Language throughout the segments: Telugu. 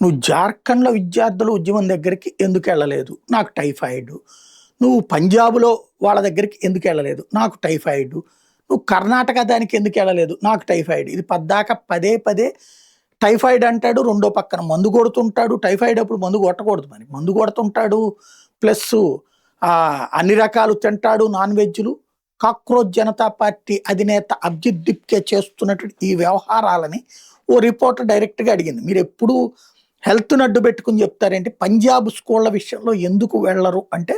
నువ్వు జార్ఖండ్‌లో విద్యార్థుల ఉద్యమం దగ్గరికి ఎందుకెళ్ళలేదు? నాకు టైఫాయిడ్. నువ్వు పంజాబ్‌లో వాళ్ళ దగ్గరికి ఎందుకెళ్ళలేదు? నాకు టైఫాయిడ్. నువ్వు కర్ణాటక దానికి ఎందుకెళ్ళలేదు? నాకు టైఫాయిడ్. ఇది పద్దాక పదే పదే టైఫాయిడ్ అంటాడు. రెండో పక్కన మందు కొడుతుంటాడు. టైఫాయిడ్ అప్పుడు మందు కొట్టకూడదు మరి. మందు కొడుతుంటాడు. ప్లస్సు అన్ని రకాలు తింటాడు నాన్ వెజ్‌లు. కాక్రోచ్ జనతా పార్టీ అధినేత అభిజిత్ డిప్కే చేస్తున్నటువంటి ఈ వ్యవహారాలని ఓ రిపోర్టర్ డైరెక్ట్‌గా అడిగింది. మీరెప్పుడూ హెల్త్‌ని అడ్డు పెట్టుకొని చెప్తారేంటి? పంజాబ్ స్కూళ్ళ విషయంలో ఎందుకు వెళ్ళరు అంటే,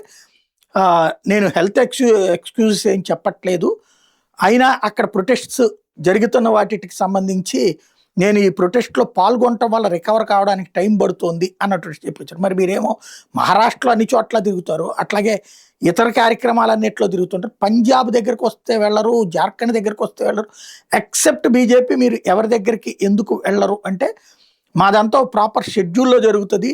నేను హెల్త్ ఎక్స్‌క్యూజెస్ ఏం చెప్పట్లేదు. అయినా అక్కడ ప్రొటెస్ట్స్ జరుగుతున్న వాటికి సంబంధించి నేను ఈ ప్రొటెస్ట్‌లో పాల్గొనటం వల్ల రికవర్ కావడానికి టైం పడుతోంది అన్నట్టు చెప్పొచ్చారు. మరి మీరేమో మహారాష్ట్రలో అన్ని చోట్ల తిరుగుతారు. అట్లాగే ఇతర కార్యక్రమాలన్నిట్లో తిరుగుతుంటారు. పంజాబ్ దగ్గరికి వస్తే వెళ్ళరు, జార్ఖండ్ దగ్గరికి వస్తే వెళ్ళరు. ఎక్సెప్ట్ బీజేపీ మీరు ఎవరి దగ్గరికి ఎందుకు వెళ్ళరు అంటే, మాదంతా ప్రాపర్ షెడ్యూల్‌లో జరుగుతది.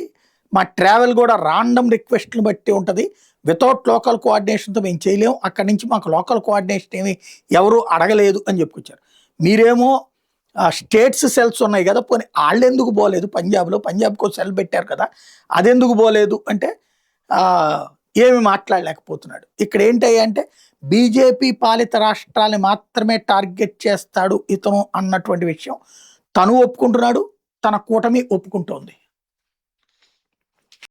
మా ట్రావెల్ కూడా రాండమ్ రిక్వెస్ట్‌లు బట్టి ఉంటది. వితౌట్ లోకల్ కోఆర్డినేషన్‌తో మేము చేయలేము. అక్కడి నుంచి మాకు లోకల్ కోఆర్డినేషన్ ఏమి ఎవరు అడగలేదు అని చెప్పుకొచ్చారు. మీరేమో స్టేట్స్ సెల్స్ ఉన్నాయి కదా! పోనీ ఆళ్ళెందుకు పోలేదు పంజాబ్‌లో? పంజాబ్‌కో సెల్ పెట్టారు కదా! అదెందుకు పోలేదు అంటే ఏమి మాట్లాడలేకపోతున్నాడు. ఇక్కడ ఏంటంటే బీజేపీ పాలిత రాష్ట్రాల్ని మాత్రమే టార్గెట్ చేస్తాడు ఇతను అన్నటువంటి విషయం తను ఒప్పుకుంటున్నాడు. తన కూటమి ఒప్పుకుంటోంది.